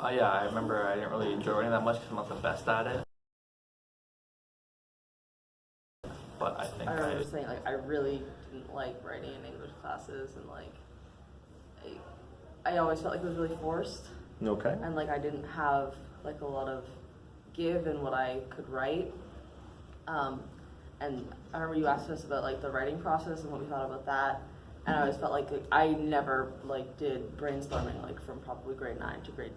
Yeah, I remember I didn't really enjoy writing that much because I'm not the best at it. But I think I remember saying, like, I really didn't like writing in English classes, and like I always felt like it was really forced. Okay. And like I didn't have like a lot of give in what I could write. And I remember you asked us about like the writing process and what we thought about that. And I always felt like I never like did brainstorming like from probably grade 9 to grade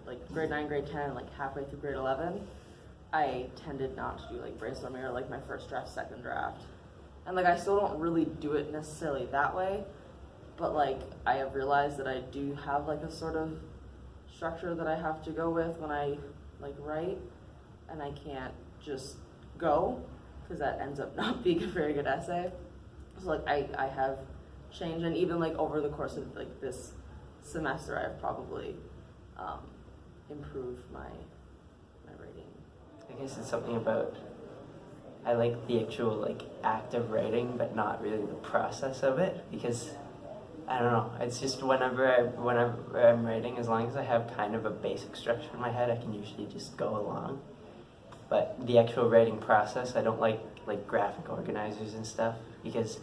9, grade 10, like halfway through grade 11. I tended not to do like brainstorming or like my first draft, second draft. And like I still don't really do it necessarily that way, but like I have realized that I do have like a sort of structure that I have to go with when I like write, and I can't just go because that ends up not being a very good essay. So like I have changed, and even like over the course of like this semester I've probably improved my writing. I guess it's something about, I like the actual like act of writing, but not really the process of it, because I don't know, it's just whenever I'm writing, as long as I have kind of a basic structure in my head, I can usually just go along. But the actual writing process, I don't like graphic organizers and stuff, because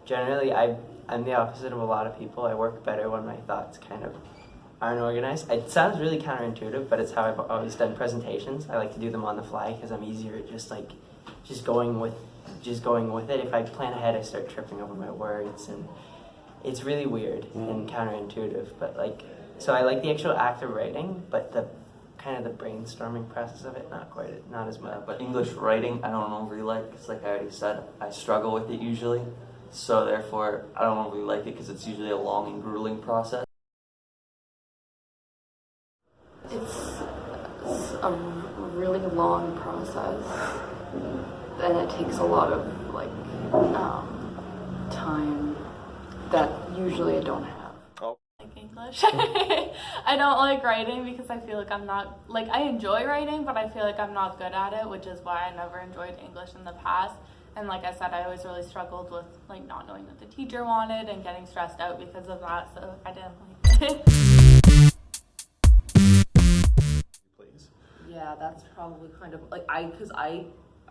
generally I'm the opposite of a lot of people. I work better when my thoughts kind of aren't organized. It sounds really counterintuitive, but it's how I've always done presentations. I like to do them on the fly because I'm easier at just going with it. If I plan ahead, I start tripping over my words, and it's really weird and counterintuitive. But like, so I like the actual act of writing, but the kind of the brainstorming process of it, not as much. But English writing, I don't really like, because like I already said, I struggle with it usually. So therefore, I don't really like it because it's usually a long and grueling process. It's a really long process, and it takes a lot of like time that usually I don't have. Like English. I don't like writing because I feel like I'm not, like I enjoy writing, but I feel like I'm not good at it, which is why I never enjoyed English in the past. And like I said, I always really struggled with like not knowing what the teacher wanted and getting stressed out because of that, so I didn't like it. Please. Yeah, that's probably kind of like because I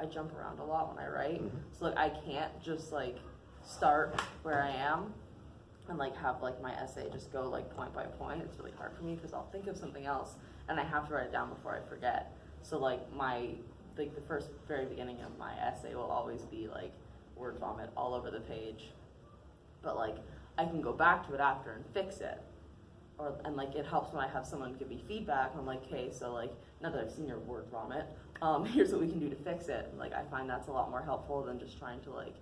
jump around a lot when I write. So like I can't just like start where I am and like have like my essay just go like point by point. It's really hard for me because I'll think of something else and I have to write it down before I forget. So like the very beginning of my essay will always be like word vomit all over the page. But like I can go back to it after and fix it. And like it helps when I have someone give me feedback. I'm like, hey, so like now that I've seen your word vomit, here's what we can do to fix it. And, like I find that's a lot more helpful than just trying to like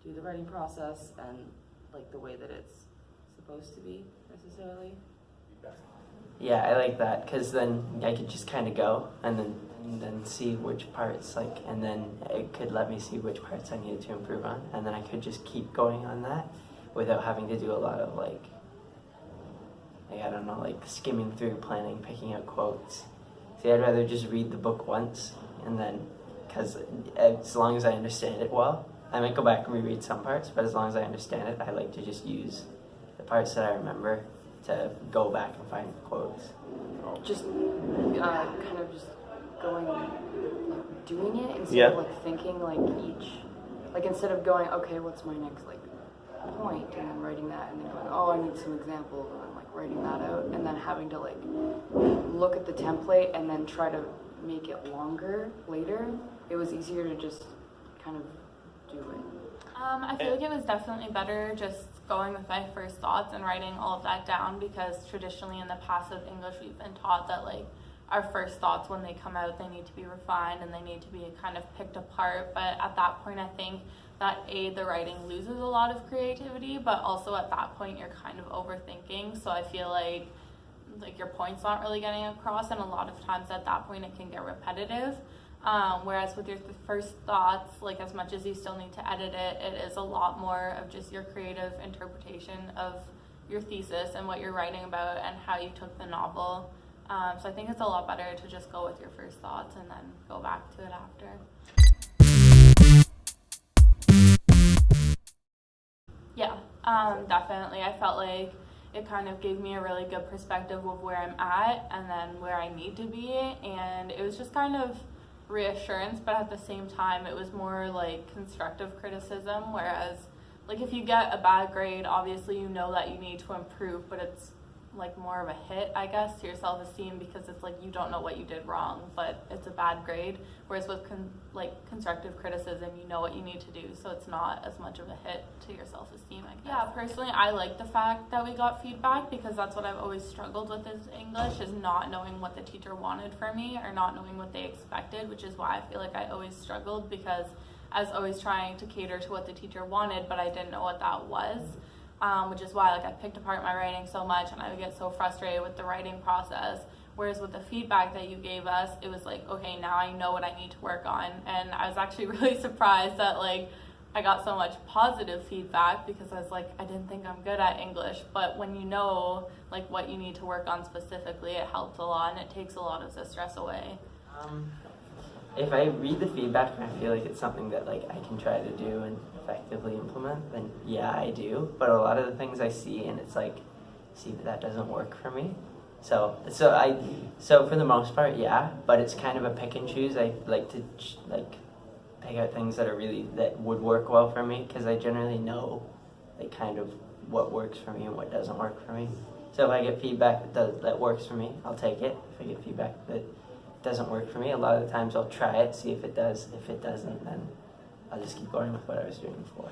do the writing process and like the way that it's supposed to be necessarily. Yeah, I like that, because then I could just kind of go and then see which parts, like, and then it could let me see which parts I needed to improve on, and then I could just keep going on that without having to do a lot of like I don't know, like skimming through, planning, picking out quotes. See, I'd rather just read the book once, and then, because as long as I understand it well, I might go back and reread some parts, but as long as I understand it, I like to just use the parts that I remember to go back and find quotes. Just kind of just going, like, doing it instead Yeah. of like thinking like like instead of going, okay, what's my next like point, and then writing that, and then going, oh, I need some examples, and then like writing that out, and then having to like look at the template and then try to make it longer later. It was easier to just kind of do it. I feel like it was definitely better just going with my first thoughts and writing all of that down, because traditionally in the passive English we've been taught that like our first thoughts, when they come out, they need to be refined and they need to be kind of picked apart. But at that point I think that the writing loses a lot of creativity, but also at that point you're kind of overthinking, so I feel like your point's not really getting across, and a lot of times at that point it can get repetitive. Whereas with your first thoughts, like as much as you still need to edit it, it is a lot more of just your creative interpretation of your thesis and what you're writing about and how you took the novel. So I think it's a lot better to just go with your first thoughts and then go back to it after. Yeah, definitely. I felt like it kind of gave me a really good perspective of where I'm at and then where I need to be, and it was just kind of reassurance, but at the same time it was more like constructive criticism, whereas like if you get a bad grade, obviously you know that you need to improve, but it's like more of a hit, I guess, to your self-esteem, because it's like you don't know what you did wrong, but it's a bad grade. Whereas with constructive criticism, you know what you need to do, so it's not as much of a hit to your self-esteem, I guess. Yeah, personally, I like the fact that we got feedback, because that's what I've always struggled with is English, is not knowing what the teacher wanted from me or not knowing what they expected, which is why I feel like I always struggled, because I was always trying to cater to what the teacher wanted, but I didn't know what that was. Which is why like I picked apart my writing so much, and I would get so frustrated with the writing process. Whereas with the feedback that you gave us, it was like, okay, now I know what I need to work on. And I was actually really surprised that like I got so much positive feedback, because I was like, I didn't think I'm good at English. But when you know like what you need to work on specifically, it helps a lot and it takes a lot of the stress away. If I read the feedback and I feel like it's something that like I can try to do and effectively implement, then yeah, I do. But a lot of the things I see and it's like, see, that doesn't work for me. So for the most part, yeah. But it's kind of a pick and choose. I like to pick out things that would work well for me, because I generally know like kind of what works for me and what doesn't work for me. So if I get feedback that works for me, I'll take it. If I get feedback that doesn't work for me, a lot of the times I'll try it, see if it does. If it doesn't, then I'll just keep going with what I was doing before.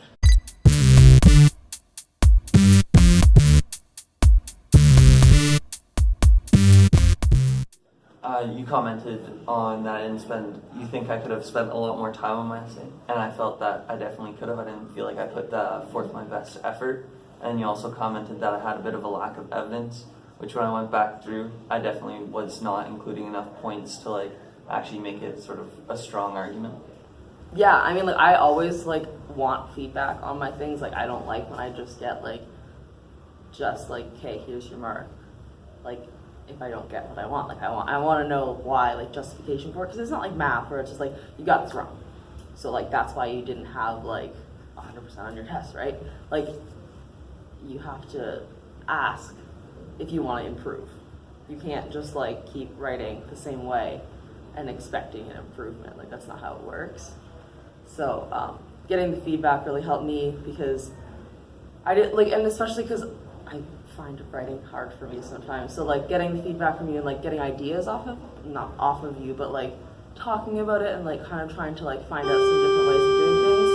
You commented on that you think I could have spent a lot more time on my essay, and I felt that I definitely could have. I didn't feel like I put forth my best effort. And you also commented that I had a bit of a lack of evidence, which when I went back through, I definitely was not including enough points to like actually make it sort of a strong argument. Yeah, I mean, like, I always, like, want feedback on my things. Like, I don't like when I just get, like, okay, here's your mark. Like, if I don't get what I want, like, I want to know why, like, justification for it. Because it's not like math where it's just, like, you got this wrong. So, like, that's why you didn't have, like, 100% on your test, right? Like, you have to ask if you want to improve. You can't just, like, keep writing the same way and expecting an improvement. Like, that's not how it works. So getting the feedback really helped me, because I did and especially because I find writing hard for me sometimes. So like getting the feedback from you and like getting ideas not off of you, but like talking about it and like kind of trying to like find out some different ways of doing things.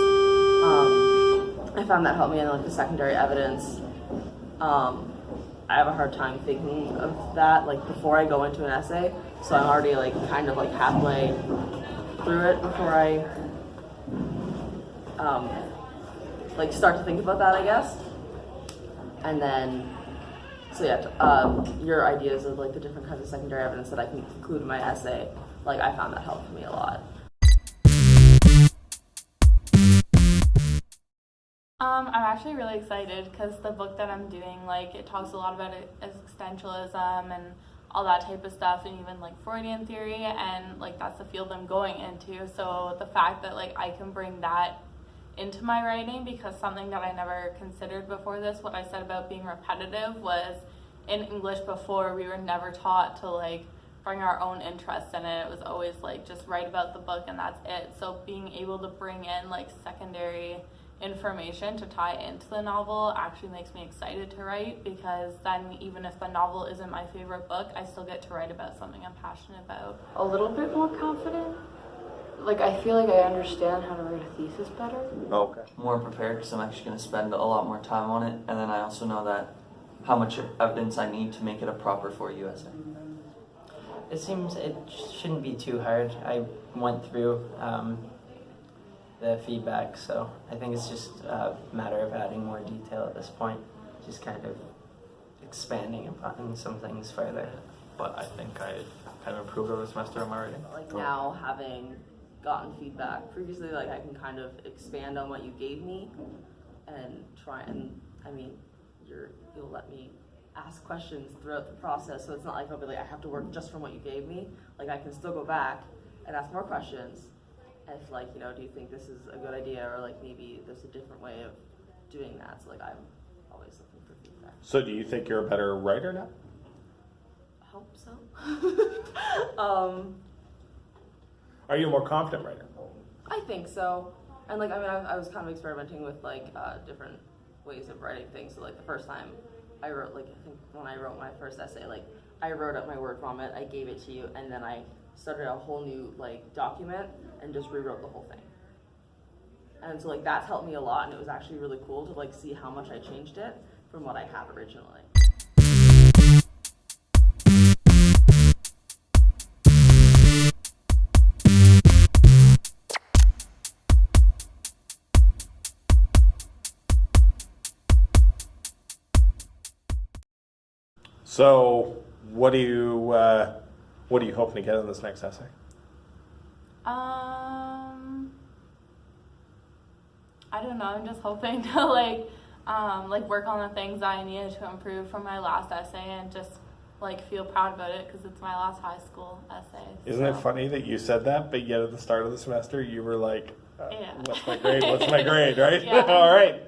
I found that helped me in like the secondary evidence. I have a hard time thinking of that like before I go into an essay. So I'm already like kind of like halfway through it before I like start to think about that, I guess. And then, so yeah, your ideas of like the different kinds of secondary evidence that I can include in my essay, like I found that helped me a lot. I'm actually really excited because the book that I'm doing, like, it talks a lot about existentialism and all that type of stuff, and even like Freudian theory, and like that's the field I'm going into. So the fact that like I can bring that into my writing, because something that I never considered before this, what I said about being repetitive, was in English before we were never taught to like bring our own interest in it. It was always like just write about the book and that's it. So being able to bring in like secondary information to tie into the novel actually makes me excited to write, because then even if the novel isn't my favorite book, I still get to write about something I'm passionate about. A little bit more confident. Like, I feel like I understand how to write a thesis better. Oh, okay. More prepared, because I'm actually going to spend a lot more time on it, and then I also know that how much evidence I need to make it a proper 4U essay. It seems it shouldn't be too hard. I went through the feedback, so I think it's just a matter of adding more detail at this point, just kind of expanding upon some things further. But I think I kind of improved over the semester in my writing. Like now, having gotten feedback previously, like I can kind of expand on what you gave me and try, and I mean, you'll let me ask questions throughout the process, so it's not like I'll be like, I have to work just from what you gave me. Like I can still go back and ask more questions. If like, you know, do you think this is a good idea, or like maybe there's a different way of doing that? So like I'm always looking for feedback. So do you think you're a better writer now? Hope so. Are you a more confident writer? I think so. And like, I mean, I was kind of experimenting with like different ways of writing things. So like the first time I wrote, like I think when I wrote my first essay, like I wrote up my word vomit, I gave it to you, and then I started a whole new like document and just rewrote the whole thing. And so like that's helped me a lot, and it was actually really cool to like see how much I changed it from what I had originally. So what are you hoping to get in this next essay? I don't know. I'm just hoping to like work on the things that I needed to improve from my last essay and just like feel proud about it because it's my last high school essay. Isn't it funny that you said that, but yet at the start of the semester you were like, Yeah. "What's my grade? What's my grade?" Right? Yeah. All right.